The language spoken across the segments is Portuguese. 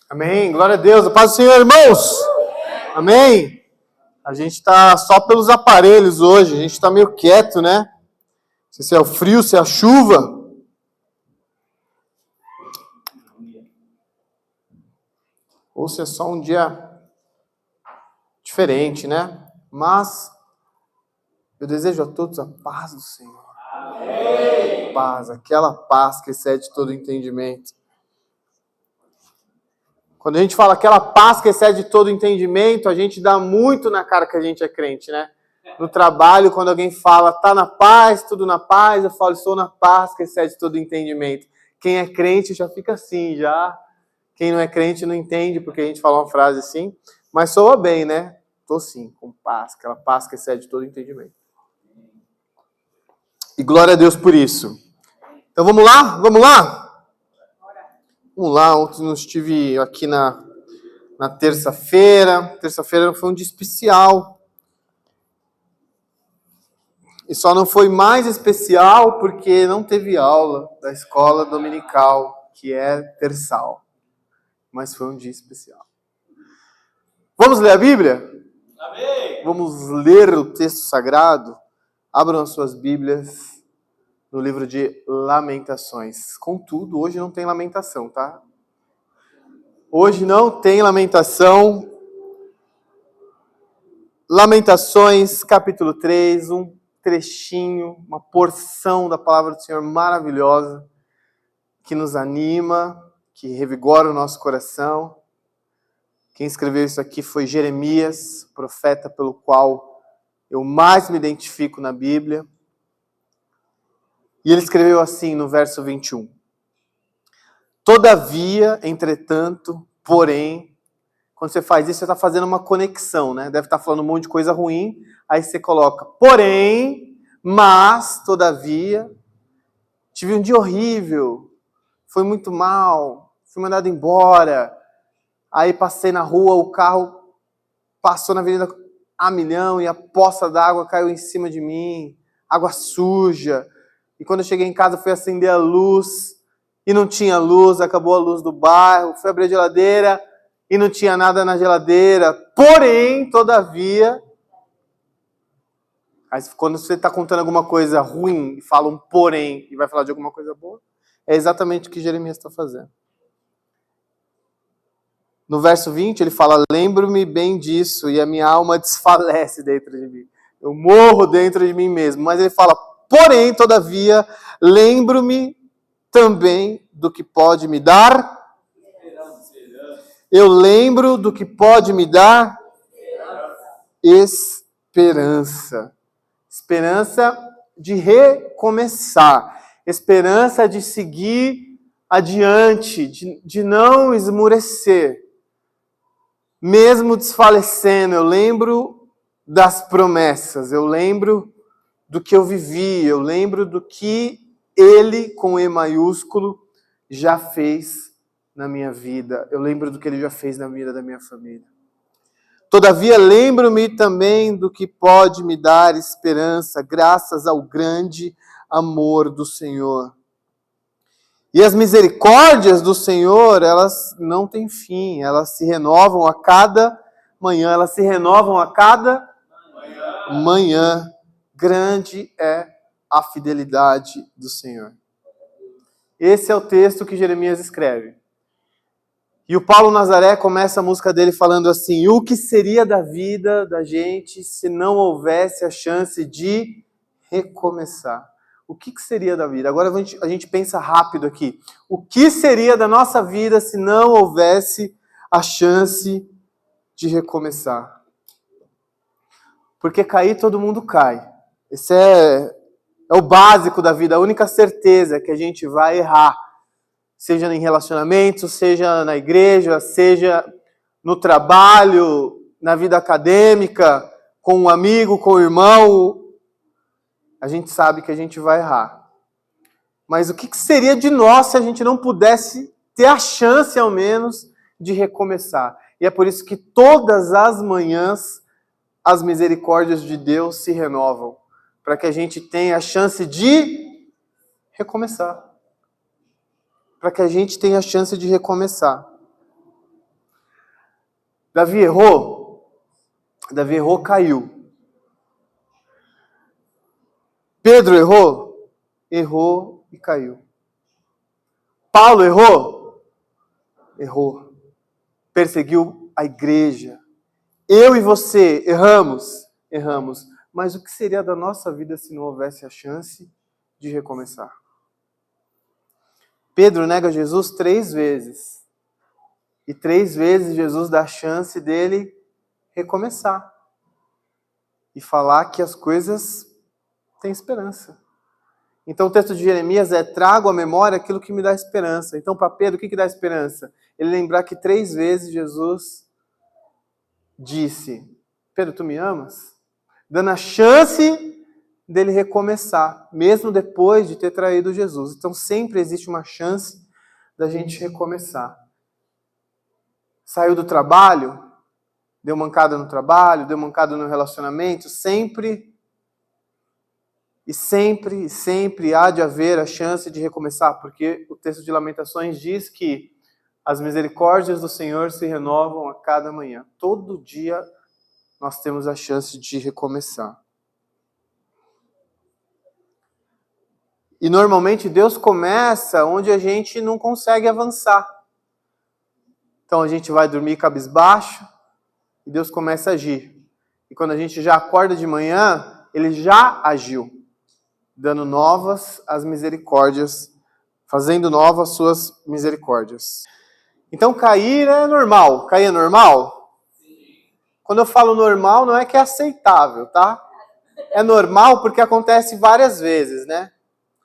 Amém. Glória a Deus. A paz do Senhor, irmãos. Amém. A gente está só pelos aparelhos hoje. A gente está meio quieto, né? Não sei se é o frio, se é a chuva. Ou se é só um dia diferente, né? Mas eu desejo a todos a paz do Senhor. Amém. Paz, aquela paz que excede todo entendimento. Quando a gente fala aquela paz que excede todo entendimento, a gente dá muito na cara que a gente é crente, né? No trabalho, quando alguém fala, tá na paz, tudo na paz, eu falo, estou na paz que excede todo entendimento. Quem é crente já fica assim, já. Quem não é crente não entende porque a gente fala uma frase assim, mas soa bem, né? Tô sim, com paz, aquela paz que excede todo entendimento. E glória a Deus por isso. Então vamos lá? Vamos lá? Vamos lá, ontem eu estive aqui na terça-feira. Terça-feira foi um dia especial. E só não foi mais especial porque não teve aula da escola dominical, que é terçal. Mas foi um dia especial. Vamos ler a Bíblia? Amém! Vamos ler o texto sagrado? Abram as suas Bíblias no livro de Lamentações. Contudo, hoje não tem lamentação, tá? Hoje não tem lamentação. Lamentações, capítulo 3, um trechinho, uma porção da palavra do Senhor maravilhosa, que nos anima, que revigora o nosso coração. Quem escreveu isso aqui foi Jeremias, profeta pelo qual eu mais me identifico na Bíblia. E ele escreveu assim no verso 21. Todavia, entretanto, porém, quando você faz isso, você está fazendo uma conexão, né? Deve estar falando um monte de coisa ruim, aí você coloca, porém, mas, todavia, tive um dia horrível, foi muito mal, fui mandado embora, aí passei na rua, o carro passou na avenida a milhão e a poça d'água caiu em cima de mim, água suja, e quando eu cheguei em casa fui acender a luz, e não tinha luz, acabou a luz do bairro, fui abrir a geladeira, e não tinha nada na geladeira, porém, todavia... Aí quando você está contando alguma coisa ruim, e fala um porém, e vai falar de alguma coisa boa, é exatamente o que Jeremias está fazendo. No verso 20, ele fala, lembro-me bem disso, e a minha alma desfalece dentro de mim. Eu morro dentro de mim mesmo. Mas ele fala, porém, todavia, lembro-me também do que pode me dar... Eu lembro do que pode me dar esperança. Esperança de recomeçar. Esperança de seguir adiante, de não esmurecer. Mesmo desfalecendo, eu lembro das promessas, eu lembro do que eu vivi, eu lembro do que Ele, com E maiúsculo, já fez na minha vida. Eu lembro do que Ele já fez na vida da minha família. Todavia, lembro-me também do que pode me dar esperança, graças ao grande amor do Senhor. E as misericórdias do Senhor, elas não têm fim, elas se renovam a cada manhã, elas se renovam a cada manhã. Grande é a fidelidade do Senhor. Esse é o texto que Jeremias escreve. E o Paulo Nazaré começa a música dele falando assim, o que seria da vida da gente se não houvesse a chance de recomeçar? O que seria da vida? Agora a gente pensa rápido aqui. O que seria da nossa vida se não houvesse a chance de recomeçar? Porque cair todo mundo cai. Esse é o básico da vida, a única certeza é que a gente vai errar. Seja em relacionamentos, seja na igreja, seja no trabalho, na vida acadêmica, com um amigo, com um irmão, a gente sabe que a gente vai errar. Mas o que seria de nós se a gente não pudesse ter a chance, ao menos, de recomeçar? E é por isso que todas as manhãs as misericórdias de Deus se renovam, para que a gente tenha a chance de recomeçar. Para que a gente tenha a chance de recomeçar. Davi errou? Davi errou, caiu. Pedro errou? Errou e caiu. Paulo errou? Errou. Perseguiu a igreja. Eu e você erramos? Erramos. Mas o que seria da nossa vida se não houvesse a chance de recomeçar? Pedro nega Jesus 3 vezes. E 3 vezes Jesus dá a chance dele recomeçar. E falar que as coisas têm esperança. Então o texto de Jeremias é: trago à memória aquilo que me dá esperança. Então para Pedro, o que dá esperança? Ele lembrar que 3 vezes Jesus disse: Pedro, tu me amas? Dando a chance dele recomeçar, mesmo depois de ter traído Jesus. Então sempre existe uma chance da gente recomeçar. Saiu do trabalho, deu mancada no trabalho, deu mancada no relacionamento, sempre há de haver a chance de recomeçar, porque o texto de Lamentações diz que as misericórdias do Senhor se renovam a cada manhã. Todo dia nós temos a chance de recomeçar. E normalmente Deus começa onde a gente não consegue avançar. Então a gente vai dormir cabisbaixo e Deus começa a agir. E quando a gente já acorda de manhã, Ele já agiu, dando novas as misericórdias, fazendo novas suas misericórdias. Então cair é normal. Cair é normal? Quando eu falo normal, não é que é aceitável, tá? É normal porque acontece várias vezes, né?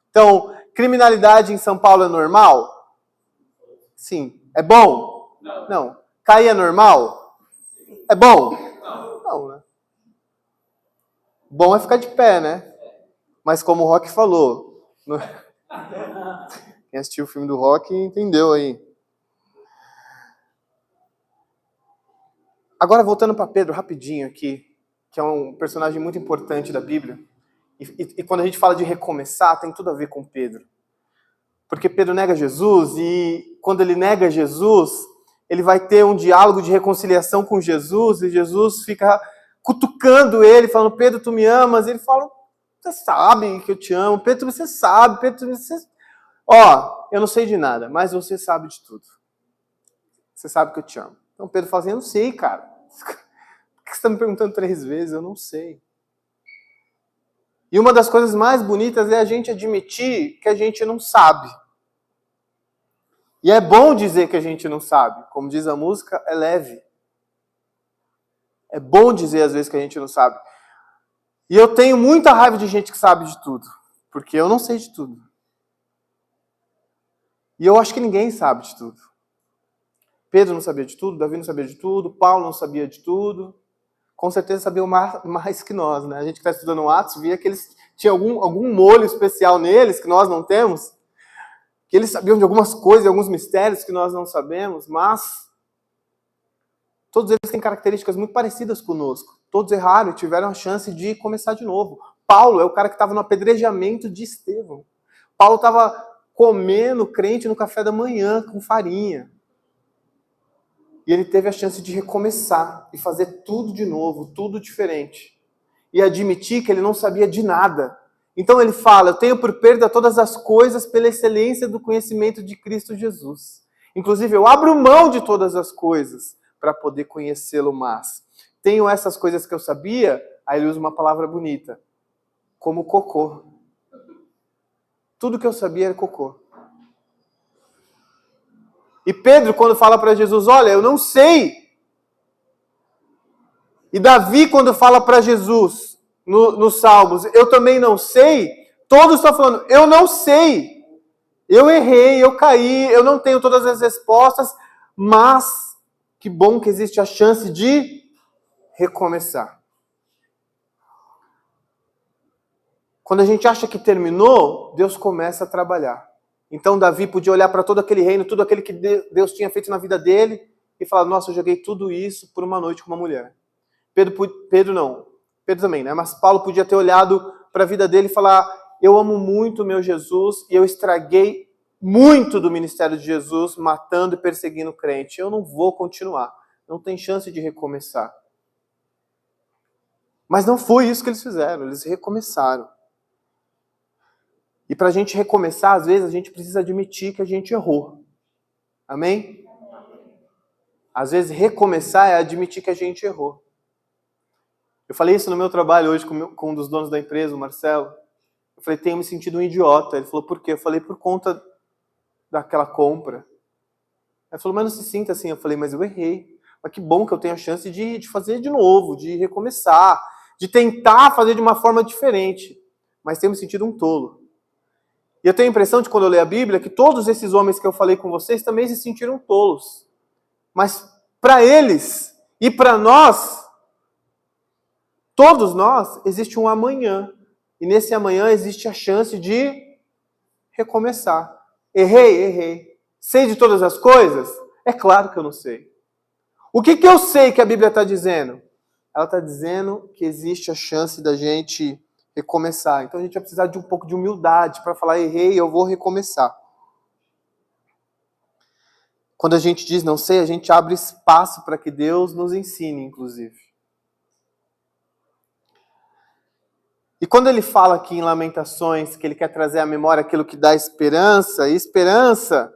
Então, criminalidade em São Paulo é normal? Sim. É bom? Não. Cair é normal? É bom? Não, né? Bom é ficar de pé, né? Mas como o Rock falou, quem assistiu o filme do Rock entendeu aí. Agora voltando para Pedro rapidinho aqui, que é um personagem muito importante da Bíblia. E quando a gente fala de recomeçar, tem tudo a ver com Pedro. Porque Pedro nega Jesus e quando ele nega Jesus, ele vai ter um diálogo de reconciliação com Jesus e Jesus fica cutucando ele, falando: Pedro, tu me amas? E ele fala: você sabe que eu te amo. Pedro, você sabe. Pedro, você... Ó, eu não sei de nada, mas você sabe de tudo. Você sabe que eu te amo. Então Pedro fala assim: eu não sei, cara. Por que você está me perguntando 3 vezes? Eu não sei. E uma das coisas mais bonitas é a gente admitir que a gente não sabe. E é bom dizer que a gente não sabe. Como diz a música, é leve. É bom dizer às vezes que a gente não sabe. E eu tenho muita raiva de gente que sabe de tudo. Porque eu não sei de tudo. E eu acho que ninguém sabe de tudo. Pedro não sabia de tudo, Davi não sabia de tudo, Paulo não sabia de tudo. Com certeza sabiam mais que nós, né? A gente que está estudando Atos via que eles tinham algum molho especial neles que nós não temos. Que eles sabiam de algumas coisas, alguns mistérios que nós não sabemos, mas todos eles têm características muito parecidas conosco. Todos erraram e tiveram a chance de começar de novo. Paulo é o cara que estava no apedrejamento de Estevão. Paulo estava comendo crente no café da manhã com farinha. E ele teve a chance de recomeçar e fazer tudo de novo, tudo diferente. E admitir que ele não sabia de nada. Então ele fala: eu tenho por perda todas as coisas pela excelência do conhecimento de Cristo Jesus. Inclusive eu abro mão de todas as coisas para poder conhecê-lo mais. Tenho essas coisas que eu sabia, aí ele usa uma palavra bonita, como cocô. Tudo que eu sabia era cocô. E Pedro, quando fala para Jesus: olha, eu não sei. E Davi, quando fala para Jesus, nos Salmos, eu também não sei, todos estão falando: eu não sei. Eu errei, eu caí, eu não tenho todas as respostas, mas que bom que existe a chance de recomeçar. Quando a gente acha que terminou, Deus começa a trabalhar. Então Davi podia olhar para todo aquele reino, tudo aquele que Deus tinha feito na vida dele e falar: nossa, eu joguei tudo isso por uma noite com uma mulher. Pedro também, né? Mas Paulo podia ter olhado para a vida dele e falar: eu amo muito o meu Jesus e eu estraguei muito do ministério de Jesus matando e perseguindo crente. Eu não vou continuar. não tem chance de recomeçar. Mas não foi isso que eles fizeram, eles recomeçaram. E para a gente recomeçar, às vezes, a gente precisa admitir que a gente errou. Amém? Às vezes, recomeçar é admitir que a gente errou. Eu falei isso no meu trabalho hoje com um dos donos da empresa, o Marcelo. Eu falei, tenho me sentido um idiota. Ele falou, por quê? Eu falei, por conta daquela compra. Ele falou, mas não se sinta assim. Eu falei, mas eu errei. Mas que bom que eu tenho a chance de fazer de novo, de recomeçar, de tentar fazer de uma forma diferente. Mas tenho me sentido um tolo. E eu tenho a impressão de, quando eu leio a Bíblia, que todos esses homens que eu falei com vocês também se sentiram tolos. Mas para eles e para nós, todos nós, existe um amanhã. E nesse amanhã existe a chance de recomeçar. Errei. Sei de todas as coisas? É claro que eu não sei. O que eu sei que a Bíblia está dizendo? Ela está dizendo que existe a chance da gente recomeçar. Então a gente vai precisar de um pouco de humildade para falar, errei, eu vou recomeçar. Quando a gente diz não sei, a gente abre espaço para que Deus nos ensine, inclusive. E quando ele fala aqui em Lamentações que ele quer trazer à memória aquilo que dá esperança, e esperança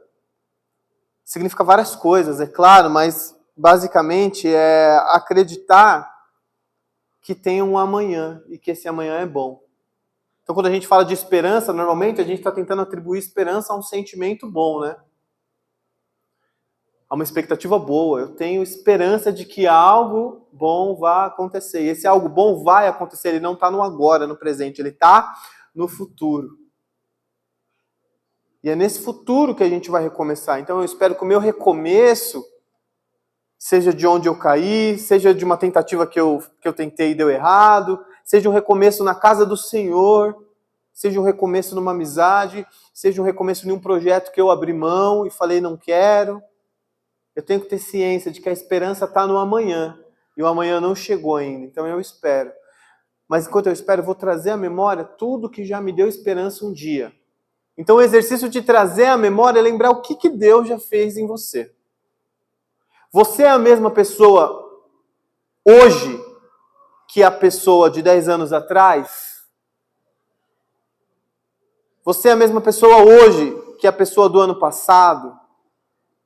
significa várias coisas, é claro, mas basicamente é acreditar que tem um amanhã e que esse amanhã é bom. Então, quando a gente fala de esperança, normalmente a gente está tentando atribuir esperança a um sentimento bom, né? A uma expectativa boa. Eu tenho esperança de que algo bom vai acontecer. E esse algo bom vai acontecer. Ele não está no agora, no presente. Ele está no futuro. E é nesse futuro que a gente vai recomeçar. Então, eu espero que o meu recomeço seja de onde eu caí, seja de uma tentativa que eu tentei e deu errado, seja um recomeço na casa do Senhor, seja um recomeço numa amizade, seja um recomeço em um projeto que eu abri mão e falei não quero. Eu tenho que ter ciência de que a esperança está no amanhã, e o amanhã não chegou ainda, então eu espero. Mas enquanto eu espero, eu vou trazer à memória tudo que já me deu esperança um dia. Então o exercício de trazer à memória é lembrar o que Deus já fez em você. Você é a mesma pessoa hoje que a pessoa de 10 anos atrás? Você é a mesma pessoa hoje que a pessoa do ano passado?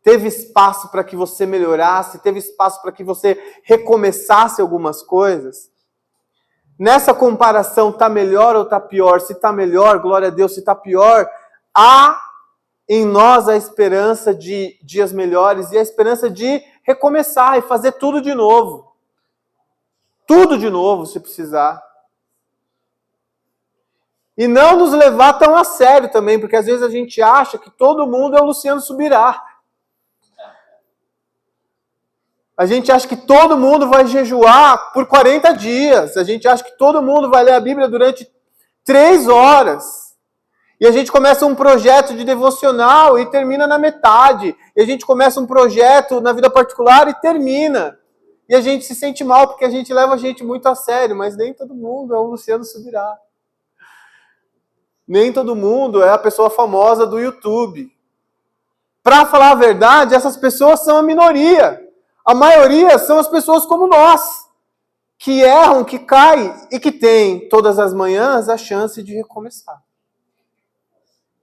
Teve espaço para que você melhorasse? Teve espaço para que você recomeçasse algumas coisas? Nessa comparação, está melhor ou está pior? Se está melhor, glória a Deus. Se está pior, há em nós a esperança de dias melhores e a esperança de recomeçar e fazer tudo de novo. Tudo de novo, se precisar. E não nos levar tão a sério também, porque às vezes a gente acha que todo mundo é o Luciano Subirá. A gente acha que todo mundo vai jejuar por 40 dias. A gente acha que todo mundo vai ler a Bíblia durante 3 horas. E a gente começa um projeto de devocional e termina na metade. E a gente começa um projeto na vida particular e termina. E a gente se sente mal porque a gente leva a gente muito a sério, mas nem todo mundo é o Luciano Subirá. Nem todo mundo é a pessoa famosa do YouTube. Para falar a verdade, essas pessoas são a minoria. A maioria são as pessoas como nós, que erram, que caem e que têm todas as manhãs a chance de recomeçar.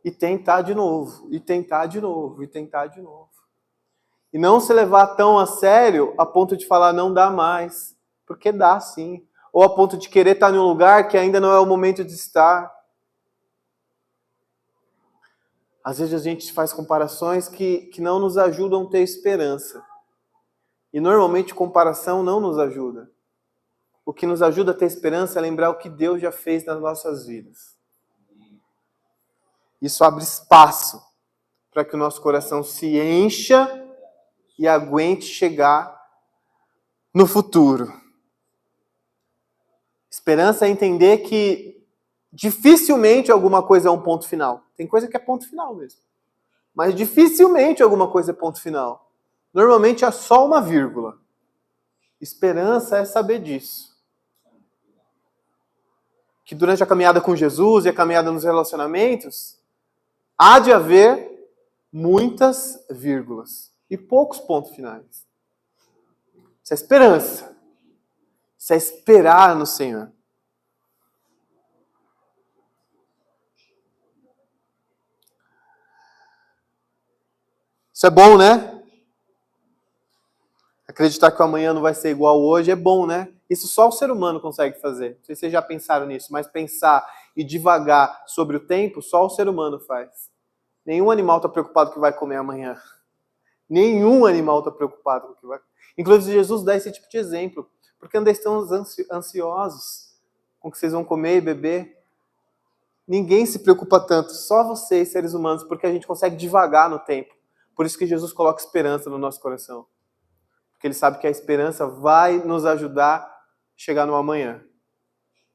E tentar de novo, e tentar de novo, e tentar de novo. E não se levar tão a sério a ponto de falar não dá mais, porque dá sim. Ou a ponto de querer estar em um lugar que ainda não é o momento de estar. Às vezes a gente faz comparações que não nos ajudam a ter esperança. E normalmente comparação não nos ajuda. O que nos ajuda a ter esperança é lembrar o que Deus já fez nas nossas vidas. Isso abre espaço para que o nosso coração se encha e aguente chegar no futuro. Esperança é entender que dificilmente alguma coisa é um ponto final. Tem coisa que é ponto final mesmo. Mas dificilmente alguma coisa é ponto final. Normalmente é só uma vírgula. Esperança é saber disso. Que durante a caminhada com Jesus e a caminhada nos relacionamentos, há de haver muitas vírgulas e poucos pontos finais. Isso é esperança. Isso é esperar no Senhor. Isso é bom, né? Acreditar que o amanhã não vai ser igual hoje é bom, né? Isso só o ser humano consegue fazer. Não sei se vocês já pensaram nisso, mas pensar e divagar sobre o tempo, só o ser humano faz. Nenhum animal está preocupado com o que vai comer amanhã. Nenhum animal está preocupado com o que vai comer. Inclusive, Jesus dá esse tipo de exemplo. Porque andais tão ansiosos com o que vocês vão comer e beber. Ninguém se preocupa tanto, só vocês, seres humanos, porque a gente consegue divagar no tempo. Por isso que Jesus coloca esperança no nosso coração. Porque ele sabe que a esperança vai nos ajudar a chegar no amanhã.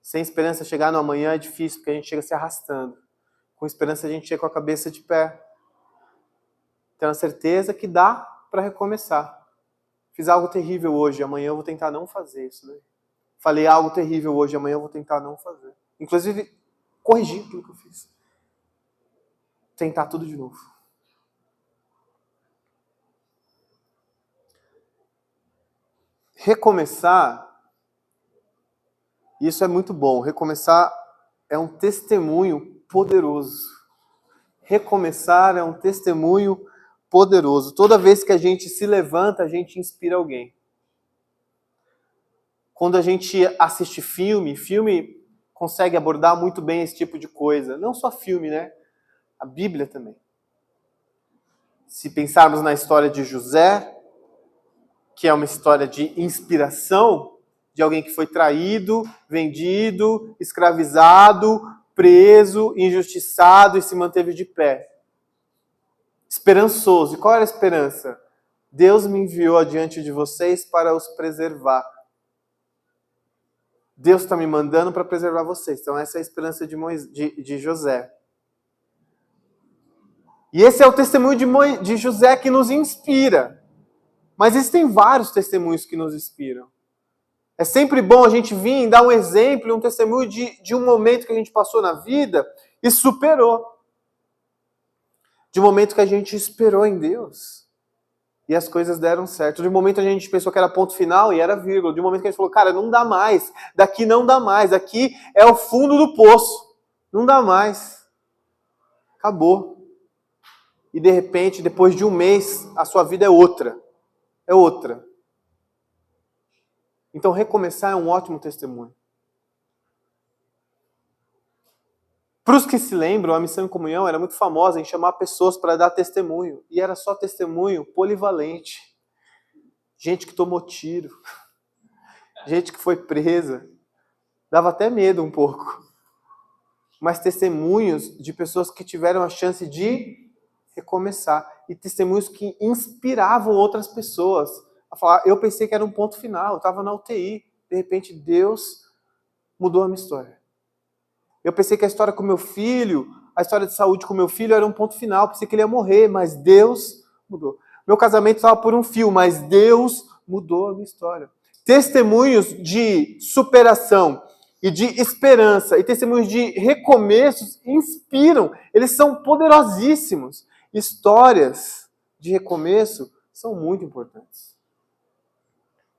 Sem esperança, chegar no amanhã é difícil, porque a gente chega se arrastando. Com esperança, a gente chega com a cabeça de pé. Tendo a certeza que dá para recomeçar. Fiz algo terrível hoje, amanhã eu vou tentar não fazer isso. Né? Falei algo terrível hoje, amanhã eu vou tentar não fazer. Inclusive, corrigir aquilo que eu fiz. Tentar tudo de novo. Recomeçar, isso é muito bom. Recomeçar é um testemunho poderoso. Recomeçar é um testemunho poderoso. Toda vez que a gente se levanta, a gente inspira alguém. Quando a gente assiste filme consegue abordar muito bem esse tipo de coisa. Não só filme, né? A Bíblia também. Se pensarmos na história de José, que é uma história de inspiração, de alguém que foi traído, vendido, escravizado, preso, injustiçado e se manteve de pé. Esperançoso. E qual era a esperança? Deus me enviou adiante de vocês para os preservar. Deus está me mandando para preservar vocês. Então essa é a esperança de José. E esse é o testemunho de José que nos inspira. Mas existem vários testemunhos que nos inspiram. É sempre bom a gente vir e dar um exemplo, um testemunho de um momento que a gente passou na vida e superou. De um momento que a gente esperou em Deus. E as coisas deram certo. De um momento a gente pensou que era ponto final e era vírgula. De um momento que a gente falou, cara, não dá mais. Daqui não dá mais. Daqui é o fundo do poço. Não dá mais. Acabou. E de repente, depois de um mês, a sua vida é outra. É outra. Então recomeçar é um ótimo testemunho. Para os que se lembram, a Missão em Comunhão era muito famosa em chamar pessoas para dar testemunho. E era só testemunho polivalente. Gente que tomou tiro. Gente que foi presa. Dava até medo um pouco. Mas testemunhos de pessoas que tiveram a chance de recomeçar. E testemunhos que inspiravam outras pessoas a falar, eu pensei que era um ponto final, eu estava na UTI. De repente, Deus mudou a minha história. Eu pensei que a história com meu filho, a história de saúde com meu filho era um ponto final. Pensei que ele ia morrer, mas Deus mudou. Meu casamento estava por um fio, mas Deus mudou a minha história. Testemunhos de superação e de esperança e testemunhos de recomeços inspiram. Eles são poderosíssimos. Histórias de recomeço são muito importantes.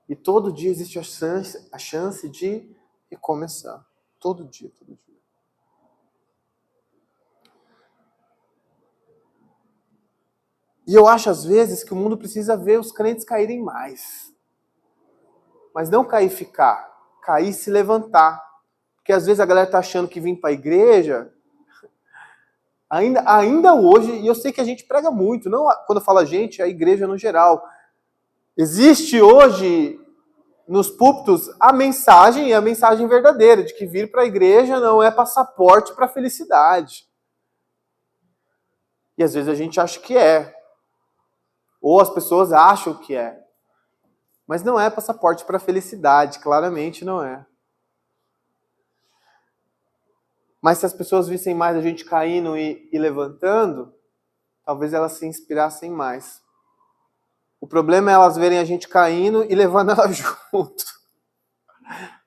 E todo dia existe a chance de recomeçar. Todo dia, todo dia. E eu acho, às vezes, que o mundo precisa ver os crentes caírem mais. Mas não cair e ficar. Cair e se levantar. Porque às vezes a galera está achando que vir para a igreja, ainda hoje, e eu sei que a gente prega muito, não quando eu falo a gente, a igreja no geral. Existe hoje, nos púlpitos, a mensagem, e a mensagem verdadeira, de que vir para a igreja não é passaporte para a felicidade. E às vezes a gente acha que é. Ou as pessoas acham que é. Mas não é passaporte para a felicidade, claramente não é. Mas se as pessoas vissem mais a gente caindo e levantando, talvez elas se inspirassem mais. O problema é elas verem a gente caindo e levando ela junto.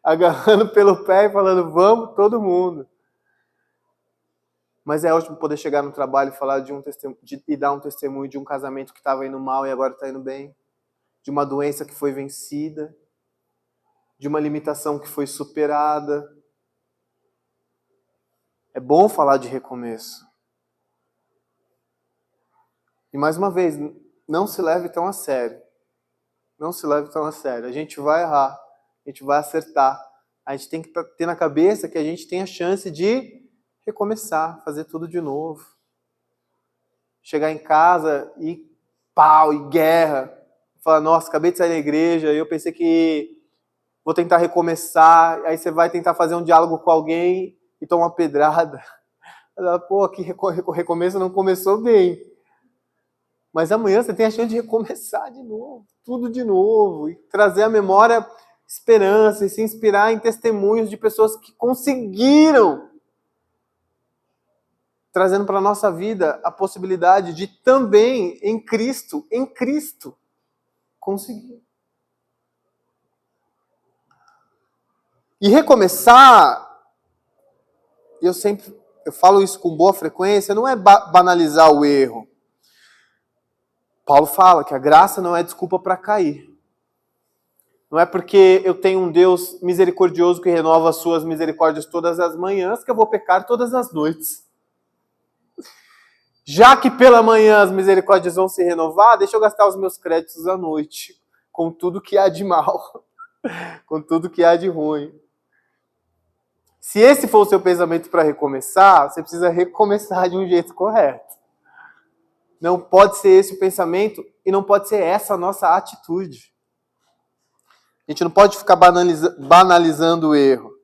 Agarrando pelo pé e falando, vamos todo mundo. Mas é ótimo poder chegar no trabalho e falar e dar um testemunho de um casamento que estava indo mal e agora está indo bem. de uma doença que foi vencida, de uma limitação que foi superada. É bom falar de recomeço. E mais uma vez, não se leve tão a sério. Não se leve tão a sério. A gente vai errar, a gente vai acertar. A gente tem que ter na cabeça que a gente tem a chance de recomeçar, fazer tudo de novo. Chegar em casa e pau, e guerra. Falar, nossa, acabei de sair da igreja, eu pensei que vou tentar recomeçar. Aí você vai tentar fazer um diálogo com alguém e toma uma pedrada. Pô, aqui recomeço não começou bem. Mas amanhã você tem a chance de recomeçar de novo, tudo de novo, e trazer à memória esperança e se inspirar em testemunhos de pessoas que conseguiram, trazendo para a nossa vida a possibilidade de também, em Cristo, conseguir. E recomeçar, eu falo isso com boa frequência, não é banalizar o erro. Paulo fala que a graça não é desculpa para cair. Não é porque eu tenho um Deus misericordioso que renova as suas misericórdias todas as manhãs que eu vou pecar todas as noites. Já que pela manhã as misericórdias vão se renovar, deixa eu gastar os meus créditos à noite, com tudo que há de mal, com tudo que há de ruim. Se esse for o seu pensamento para recomeçar, você precisa recomeçar de um jeito correto. Não pode ser esse o pensamento e não pode ser essa a nossa atitude. A gente não pode ficar banalizando o erro.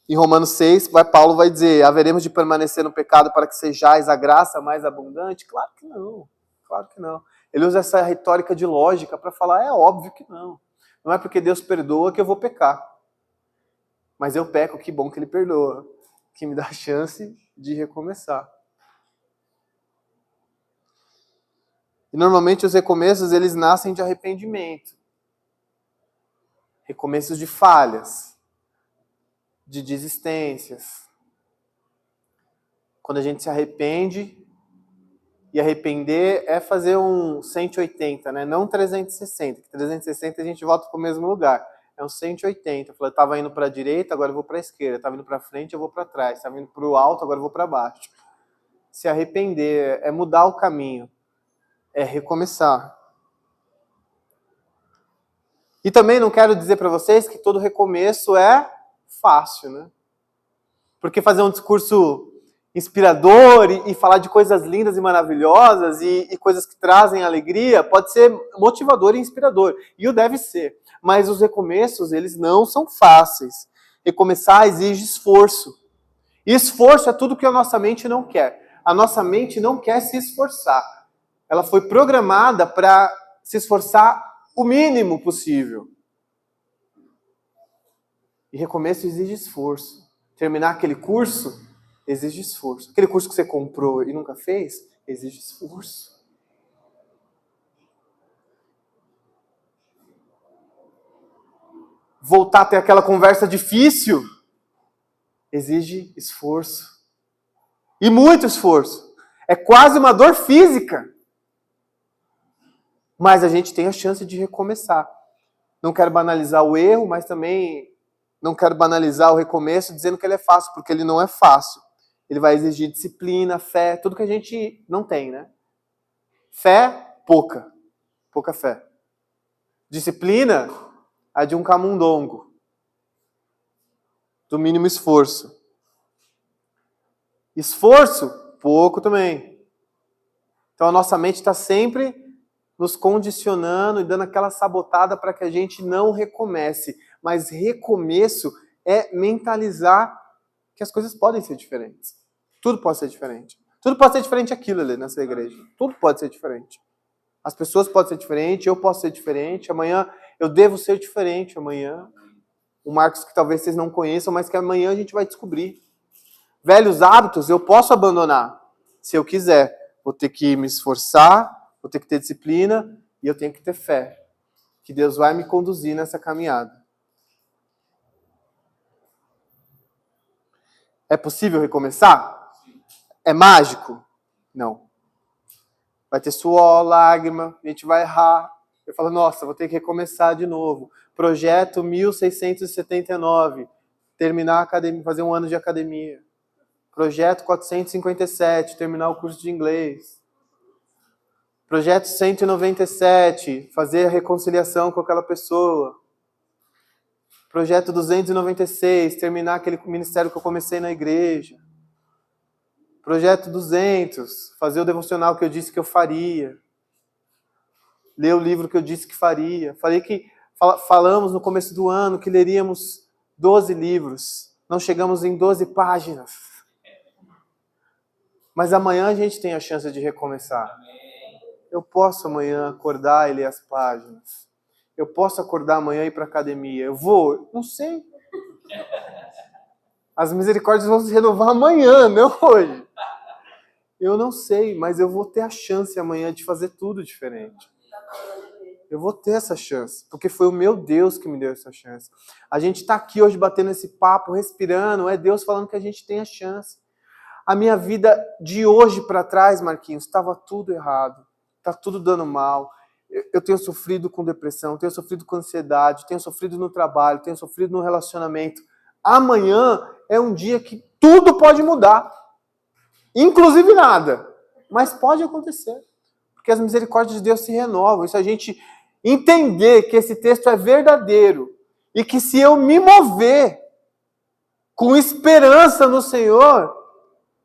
Em Romanos 6, Paulo vai dizer, haveremos de permanecer no pecado para que sejais a graça mais abundante? Claro que não. Claro que não. Ele usa essa retórica de lógica para falar, é óbvio que não. Não é porque Deus perdoa que eu vou pecar. Mas eu peco, que bom que Ele perdoa. Que me dá a chance de recomeçar. E normalmente os recomeços, eles nascem de arrependimento. Recomeços de falhas, de desistências. Quando a gente se arrepende, e arrepender é fazer um 180, né? Não 360. 360 a gente volta para o mesmo lugar. É um 180. Eu estava indo para a direita, agora eu vou para a esquerda. Estava indo para frente, eu vou para trás. Estava indo para o alto, agora eu vou para baixo. Se arrepender é mudar o caminho. É recomeçar. E também não quero dizer para vocês que todo recomeço é fácil, né? Porque fazer um discurso inspirador e falar de coisas lindas e maravilhosas e coisas que trazem alegria pode ser motivador e inspirador. E o deve ser. Mas os recomeços, eles não são fáceis. Recomeçar exige esforço. E esforço é tudo que a nossa mente não quer. A nossa mente não quer se esforçar. Ela foi programada para se esforçar o mínimo possível. E recomeço exige esforço. Terminar aquele curso exige esforço. Aquele curso que você comprou e nunca fez, exige esforço. Voltar a ter aquela conversa difícil exige esforço. E muito esforço. É quase uma dor física. Mas a gente tem a chance de recomeçar. Não quero banalizar o erro, mas também não quero banalizar o recomeço dizendo que ele é fácil, porque ele não é fácil. Ele vai exigir disciplina, fé, tudo que a gente não tem, né? Fé, pouca fé. Disciplina, a de um camundongo. Do mínimo esforço. Esforço, pouco também. Então a nossa mente está sempre nos condicionando e dando aquela sabotada para que a gente não recomece. Mas recomeço é mentalizar que as coisas podem ser diferentes. Tudo pode ser diferente. Tudo pode ser diferente aquilo ali nessa igreja. Tudo pode ser diferente. As pessoas podem ser diferentes, eu posso ser diferente, amanhã eu devo ser diferente, amanhã. O Marcos que talvez vocês não conheçam, mas que amanhã a gente vai descobrir. Velhos hábitos eu posso abandonar, se eu quiser. Vou ter que me esforçar, vou ter que ter disciplina e eu tenho que ter fé. Que Deus vai me conduzir nessa caminhada. É possível recomeçar? É mágico? Não. Vai ter suor, lágrima, a gente vai errar. Eu falo, nossa, vou ter que recomeçar de novo. Projeto 1679, terminar a academia, fazer um ano de academia. Projeto 457, terminar o curso de inglês. Projeto 197, fazer a reconciliação com aquela pessoa. Projeto 296, terminar aquele ministério que eu comecei na igreja. Projeto 200, fazer o devocional que eu disse que eu faria. Ler o livro que eu disse que faria. Falamos no começo do ano que leríamos 12 livros. Não chegamos em 12 páginas. Mas amanhã a gente tem a chance de recomeçar. Eu posso amanhã acordar e ler as páginas. Eu posso acordar amanhã e ir para a academia. Eu vou? Não sei. As misericórdias vão se renovar amanhã, não hoje. Eu não sei, mas eu vou ter a chance amanhã de fazer tudo diferente. Eu vou ter essa chance, porque foi o meu Deus que me deu essa chance. A gente está aqui hoje batendo esse papo, respirando, é Deus falando que a gente tem a chance. A minha vida de hoje para trás, Marquinhos, estava tudo errado. Está tudo dando mal. Eu tenho sofrido com depressão, tenho sofrido com ansiedade, tenho sofrido no trabalho, tenho sofrido no relacionamento. Amanhã é um dia que tudo pode mudar. Inclusive nada. Mas pode acontecer. Porque as misericórdias de Deus se renovam. E se a gente entender que esse texto é verdadeiro e que se eu me mover com esperança no Senhor,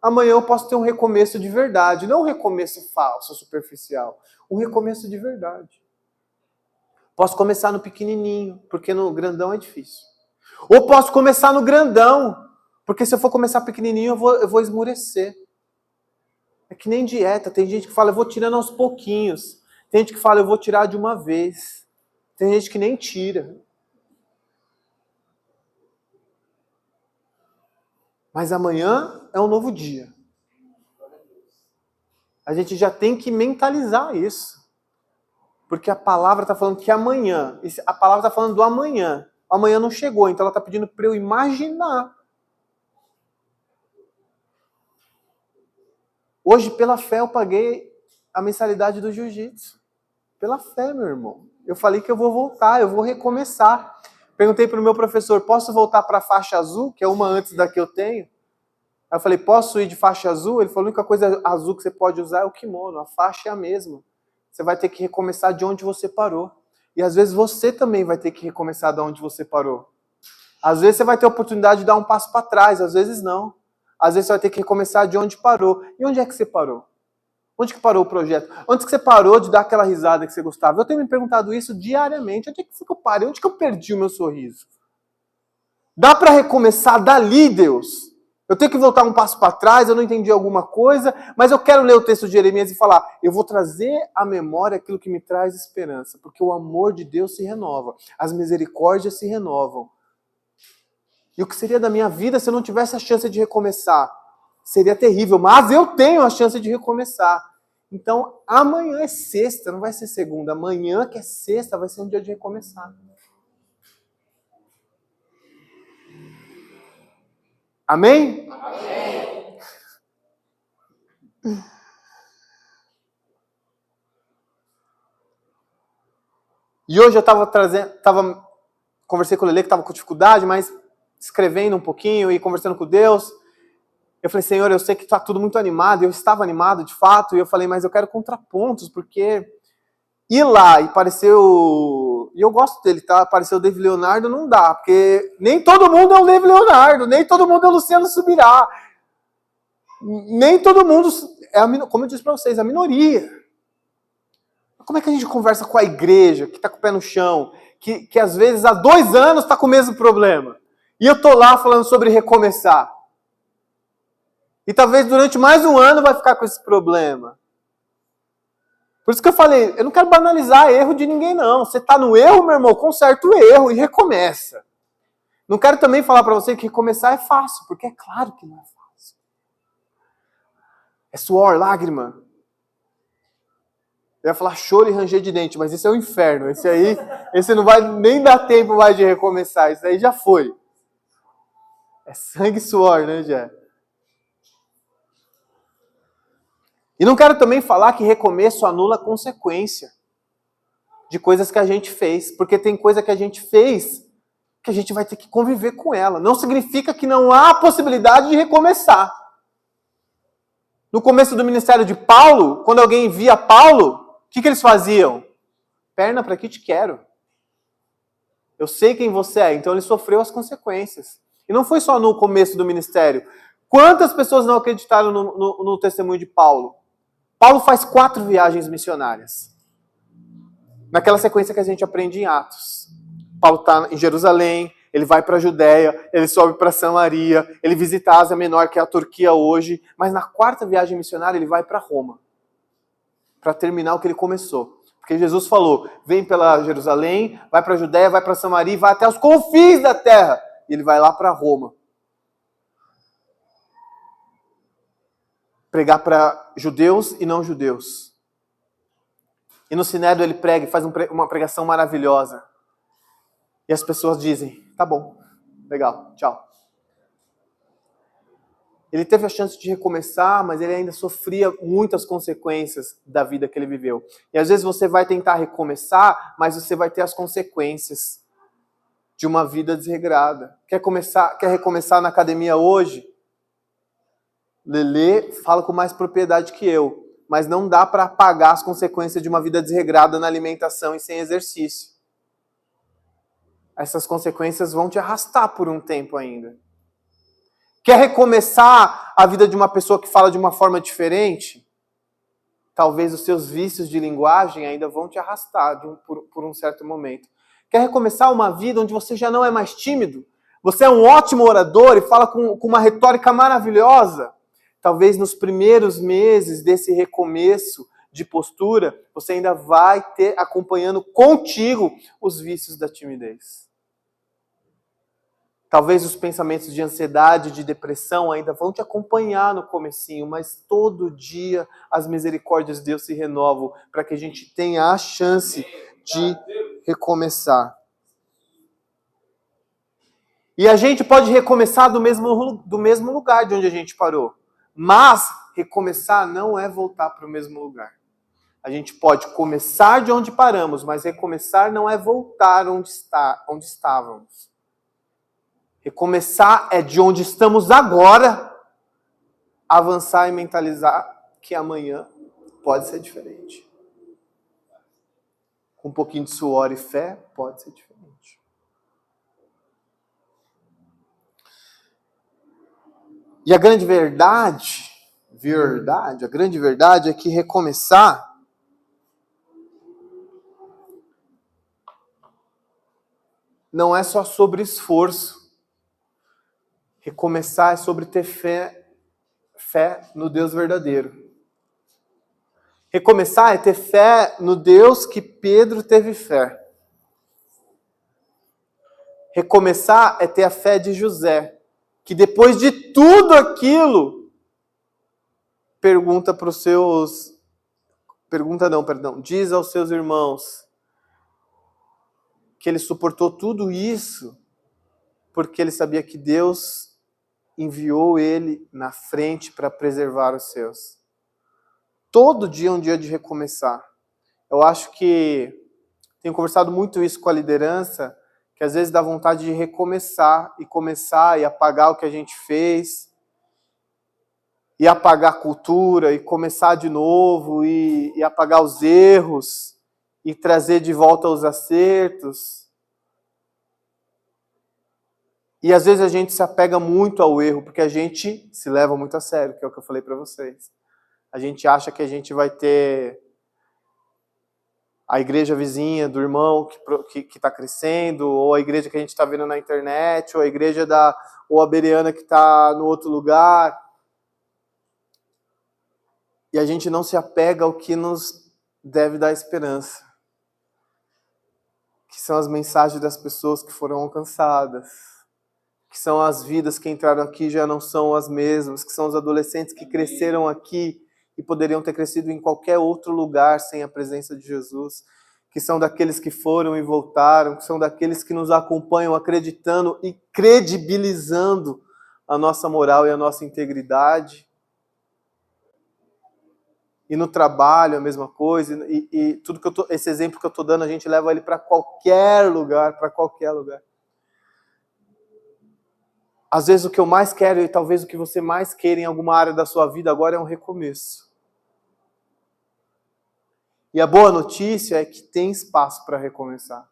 amanhã eu posso ter um recomeço de verdade. Não um recomeço falso, superficial. Um recomeço de verdade. Posso começar no pequenininho, porque no grandão é difícil. Ou posso começar no grandão, porque se eu for começar pequenininho eu vou esmurecer. É que nem dieta. Tem gente que fala, eu vou tirando aos pouquinhos. Tem gente que fala, eu vou tirar de uma vez. Tem gente que nem tira. Mas amanhã é um novo dia. A gente já tem que mentalizar isso. Porque a palavra está falando que amanhã, a palavra está falando do amanhã. O amanhã não chegou, então ela está pedindo para eu imaginar. Hoje, pela fé, eu paguei a mensalidade do jiu-jitsu. Pela fé, meu irmão. Eu falei que eu vou voltar, eu vou recomeçar. Perguntei para o meu professor, posso voltar para a faixa azul, que é uma antes da que eu tenho? Aí eu falei, posso ir de faixa azul? Ele falou, a única coisa azul que você pode usar é o kimono, a faixa é a mesma. Você vai ter que recomeçar de onde você parou. E às vezes você também vai ter que recomeçar de onde você parou. Às vezes você vai ter a oportunidade de dar um passo para trás, às vezes não. Às vezes você vai ter que recomeçar de onde parou. E onde é que você parou? Onde que parou o projeto? Onde que você parou de dar aquela risada que você gostava? Eu tenho me perguntado isso diariamente. Onde é que foi que eu parei? Onde que eu perdi o meu sorriso? Dá para recomeçar dali, Deus? Eu tenho que voltar um passo para trás, eu não entendi alguma coisa, mas eu quero ler o texto de Jeremias e falar, eu vou trazer à memória aquilo que me traz esperança, porque o amor de Deus se renova, as misericórdias se renovam. E o que seria da minha vida se eu não tivesse a chance de recomeçar? Seria terrível, mas eu tenho a chance de recomeçar. Então, amanhã é sexta, não vai ser segunda. Amanhã, que é sexta, vai ser um dia de recomeçar. Amém? Amém. E hoje eu conversei com o Lelê, que estava com dificuldade, mas escrevendo um pouquinho e conversando com Deus. Eu falei, Senhor, eu sei que está tudo muito animado, eu estava animado de fato, e eu falei, mas eu quero contrapontos, porque ir lá e pareceu... E eu gosto dele, tá? Pareceu o David Leonardo, não dá, porque nem todo mundo é o David Leonardo, nem todo mundo é o Luciano Subirá, nem todo mundo, como eu disse para vocês, a minoria. Como é que a gente conversa com a igreja, que está com o pé no chão, que às vezes há 2 anos está com o mesmo problema, e eu estou lá falando sobre recomeçar? E talvez durante mais um ano vai ficar com esse problema. Por isso que eu falei, eu não quero banalizar erro de ninguém, não. Você está no erro, meu irmão, conserta o erro e recomeça. Não quero também falar para você que recomeçar é fácil, porque é claro que não é fácil. É suor, lágrima. Eu ia falar choro e ranger de dente, mas esse é o inferno. Esse não vai nem dar tempo mais de recomeçar. Isso aí já foi. É sangue e suor, né, Jé? E não quero também falar que recomeço anula a consequência de coisas que a gente fez, porque tem coisa que a gente fez que a gente vai ter que conviver com ela. Não significa que não há possibilidade de recomeçar. No começo do ministério de Paulo, quando alguém via Paulo, o que eles faziam? Perna para que te quero. Eu sei quem você é. Então ele sofreu as consequências. E não foi só no começo do ministério. Quantas pessoas não acreditaram no testemunho de Paulo? Paulo faz 4 viagens missionárias. Naquela sequência que a gente aprende em Atos. Paulo está em Jerusalém, ele vai para a Judéia, ele sobe para Samaria, ele visita a Ásia Menor, que é a Turquia hoje, mas na 4ª viagem missionária ele vai para Roma, para terminar o que ele começou. Porque Jesus falou, vem pela Jerusalém, vai para a Judéia, vai para Samaria, vai até os confins da terra. E ele vai lá para Roma. Pregar para judeus e não judeus. E no Sinédrio ele prega e faz uma pregação maravilhosa. E as pessoas dizem, tá bom, legal, tchau. Ele teve a chance de recomeçar, mas ele ainda sofria muitas consequências da vida que ele viveu. E às vezes você vai tentar recomeçar, mas você vai ter as consequências de uma vida desregrada. Quer recomeçar na academia hoje? Lelê fala com mais propriedade que eu, mas não dá para apagar as consequências de uma vida desregrada na alimentação e sem exercício. Essas consequências vão te arrastar por um tempo ainda. Quer recomeçar a vida de uma pessoa que fala de uma forma diferente? Talvez os seus vícios de linguagem ainda vão te arrastar por um certo momento. Quer recomeçar uma vida onde você já não é mais tímido? Você é um ótimo orador e fala com uma retórica maravilhosa? Talvez nos primeiros meses desse recomeço de postura, você ainda vai ter acompanhando contigo os vícios da timidez. Talvez os pensamentos de ansiedade, de depressão ainda vão te acompanhar no comecinho, mas todo dia as misericórdias de Deus se renovam para que a gente tenha a chance de recomeçar. E a gente pode recomeçar do mesmo lugar de onde a gente parou. Mas recomeçar não é voltar para o mesmo lugar. A gente pode começar de onde paramos, mas recomeçar não é voltar onde estávamos. Recomeçar é de onde estamos agora, avançar e mentalizar que amanhã pode ser diferente. Com um pouquinho de suor e fé, pode ser diferente. E a grande verdade é que recomeçar não é só sobre esforço. Recomeçar é sobre ter fé no Deus verdadeiro. Recomeçar é ter fé no Deus que Pedro teve fé. Recomeçar é ter a fé de José, que depois de tudo aquilo, diz aos seus irmãos que ele suportou tudo isso porque ele sabia que Deus enviou ele na frente para preservar os seus. Todo dia é um dia de recomeçar. Eu acho que tenho conversado muito isso com a liderança, que às vezes dá vontade de recomeçar e começar e apagar o que a gente fez, e apagar a cultura, e começar de novo, e apagar os erros, e trazer de volta os acertos. E às vezes a gente se apega muito ao erro, porque a gente se leva muito a sério, que é o que eu falei para vocês. A gente acha que a gente vai ter a igreja vizinha do irmão que está crescendo, ou a igreja que a gente está vendo na internet, ou a igreja ou a bereana que está no outro lugar. E a gente não se apega ao que nos deve dar esperança, que são as mensagens das pessoas que foram alcançadas, que são as vidas que entraram aqui e já não são as mesmas, que são os adolescentes que cresceram aqui e poderiam ter crescido em qualquer outro lugar sem a presença de Jesus, que são daqueles que foram e voltaram, que são daqueles que nos acompanham acreditando e credibilizando a nossa moral e a nossa integridade. E no trabalho a mesma coisa. E tudo esse exemplo que eu estou dando, a gente leva ele para qualquer lugar, para qualquer lugar. Às vezes o que eu mais quero, e talvez o que você mais queira em alguma área da sua vida agora, é um recomeço. E a boa notícia é que tem espaço para recomeçar.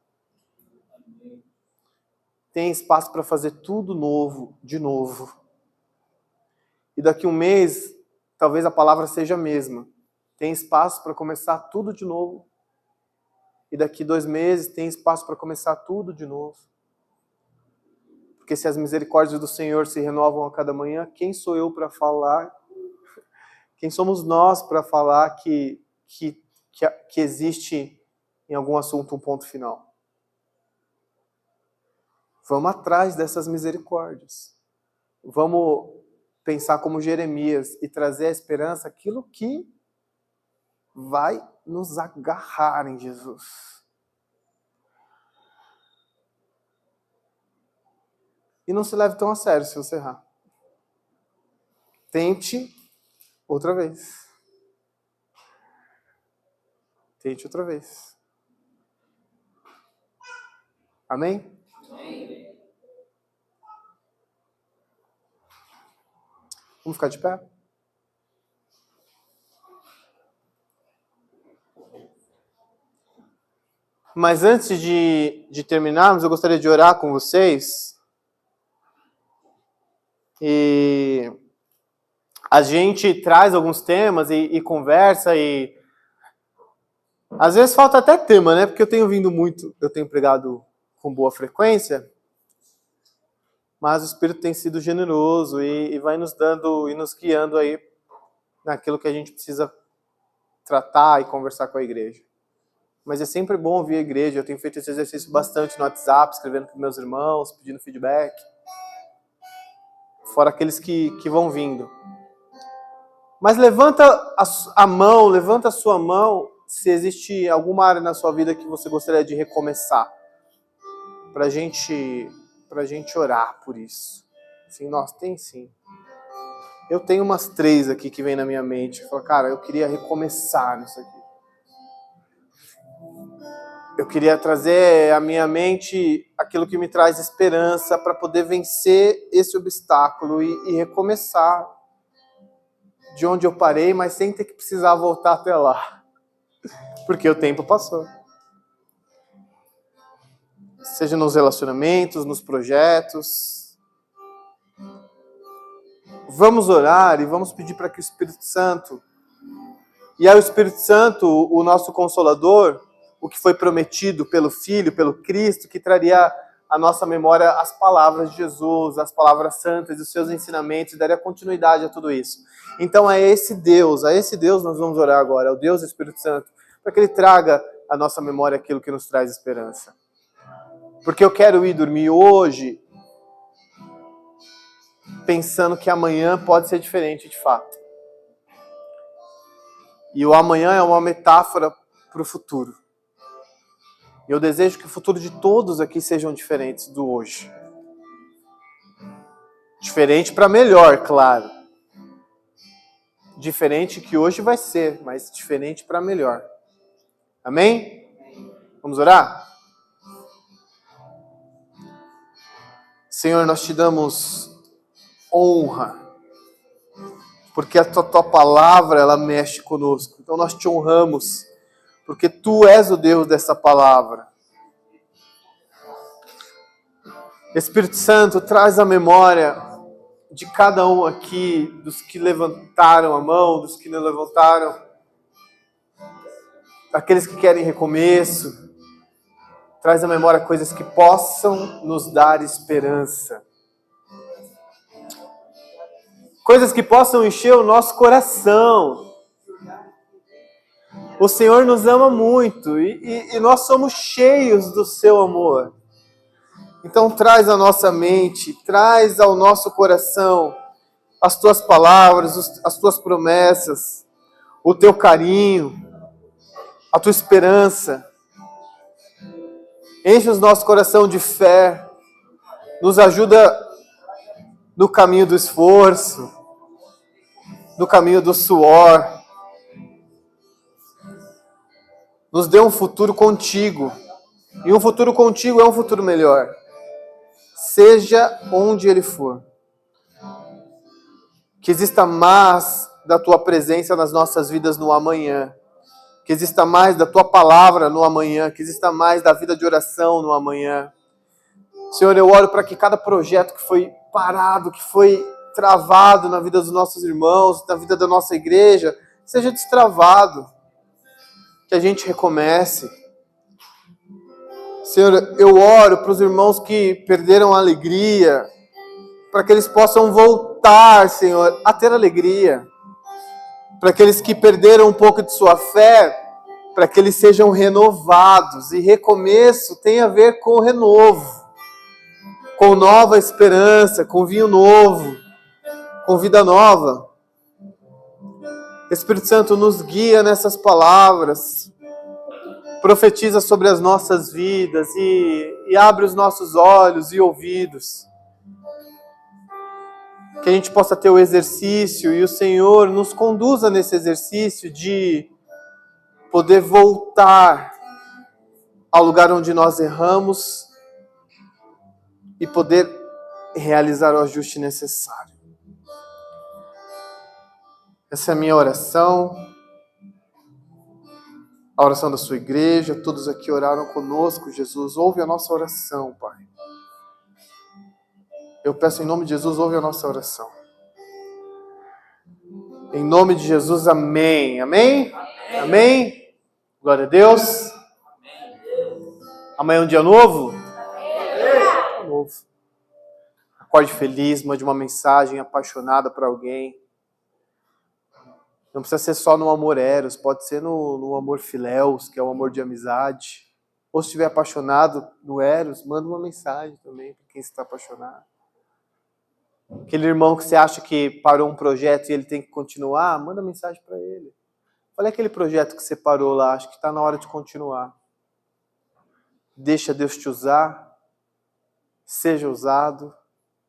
Tem espaço para fazer tudo novo, de novo. E daqui um mês, talvez a palavra seja a mesma. Tem espaço para começar tudo de novo. E daqui 2 meses tem espaço para começar tudo de novo. Porque se as misericórdias do Senhor se renovam a cada manhã, quem sou eu para falar? Quem somos nós para falar que existe em algum assunto um ponto final? Vamos atrás dessas misericórdias. Vamos pensar como Jeremias e trazer à esperança aquilo que vai nos agarrar em Jesus. E não se leve tão a sério se você errar. Tente outra vez. Tente outra vez. Amém? Vamos ficar de pé? Mas antes de terminarmos, eu gostaria de orar com vocês. E a gente traz alguns temas e conversa e às vezes falta até tema, né? Porque eu tenho pregado com boa frequência, mas o Espírito tem sido generoso e vai nos dando e nos guiando aí naquilo que a gente precisa tratar e conversar com a igreja. Mas é sempre bom ouvir a igreja. Eu tenho feito esse exercício bastante no WhatsApp, escrevendo para meus irmãos, pedindo feedback. Fora aqueles que vão vindo. Mas levanta a mão, levanta a sua mão, se existe alguma área na sua vida que você gostaria de recomeçar. Pra gente orar por isso. Sim, nossa, tem sim. Eu tenho umas 3 aqui que vem na minha mente. Eu falo, cara, eu queria recomeçar nisso aqui. Eu queria trazer à minha mente aquilo que me traz esperança para poder vencer esse obstáculo e recomeçar de onde eu parei, mas sem ter que precisar voltar até lá. Porque o tempo passou. Seja nos relacionamentos, nos projetos. Vamos orar e vamos pedir para que o Espírito Santo, e é o Espírito Santo, o nosso Consolador, o que foi prometido pelo Filho, pelo Cristo, que traria à nossa memória as palavras de Jesus, as palavras santas e os seus ensinamentos, e daria continuidade a tudo isso. Então a esse Deus nós vamos orar agora, ao Deus do Espírito Santo, para que Ele traga à nossa memória aquilo que nos traz esperança. Porque eu quero ir dormir hoje pensando que amanhã pode ser diferente de fato. E o amanhã é uma metáfora para o futuro. E eu desejo que o futuro de todos aqui sejam diferentes do hoje. Diferente para melhor, claro. Diferente que hoje vai ser, mas diferente para melhor. Amém? Vamos orar? Senhor, nós te damos honra, porque a tua palavra, ela mexe conosco. Então nós te honramos, porque tu és o Deus dessa palavra. Espírito Santo, traz a memória de cada um aqui, dos que levantaram a mão, dos que não levantaram, daqueles que querem recomeço. Traz à memória coisas que possam nos dar esperança. Coisas que possam encher o nosso coração. O Senhor nos ama muito e nós somos cheios do seu amor. Então traz à nossa mente, traz ao nosso coração as tuas palavras, as tuas promessas, o teu carinho, a tua esperança. Enche o nosso coração de fé, nos ajuda no caminho do esforço, no caminho do suor. Nos dê um futuro contigo. E um futuro contigo é um futuro melhor. Seja onde ele for. Que exista mais da tua presença nas nossas vidas no amanhã. Que exista mais da tua palavra no amanhã. Que exista mais da vida de oração no amanhã. Senhor, eu oro para que cada projeto que foi parado, que foi travado na vida dos nossos irmãos, na vida da nossa igreja, seja destravado. Que a gente recomece. Senhor, eu oro para os irmãos que perderam a alegria, para que eles possam voltar, Senhor, a ter alegria. Para aqueles que perderam um pouco de sua fé, para que eles sejam renovados. E recomeço tem a ver com renovo, com nova esperança, com vinho novo, com vida nova. Espírito Santo, nos guia nessas palavras. Profetiza sobre as nossas vidas e abre os nossos olhos e ouvidos. Que a gente possa ter o exercício e o Senhor nos conduza nesse exercício de poder voltar ao lugar onde nós erramos e poder realizar o ajuste necessário. Essa é a minha oração, a oração da sua igreja. Todos aqui oraram conosco, Jesus. Ouve a nossa oração, Pai. Eu peço em nome de Jesus, ouve a nossa oração. Em nome de Jesus, amém. Amém? Amém? Amém? Glória a Deus. Amanhã é um dia novo? Dia novo. Acorde feliz, mande uma mensagem apaixonada para alguém. Não precisa ser só no amor eros, pode ser no amor filéus, que é o amor de amizade. Ou se estiver apaixonado no eros, manda uma mensagem também para quem está apaixonado. Aquele irmão que você acha que parou um projeto e ele tem que continuar, manda mensagem para ele. Olha aquele projeto que você parou lá, acho que está na hora de continuar. Deixa Deus te usar, seja usado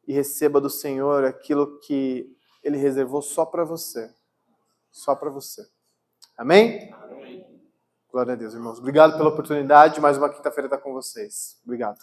e receba do Senhor aquilo que Ele reservou só para você. Só para você. Amém? Amém? Glória a Deus, irmãos. Obrigado pela oportunidade. Mais uma quinta-feira estar com vocês. Obrigado.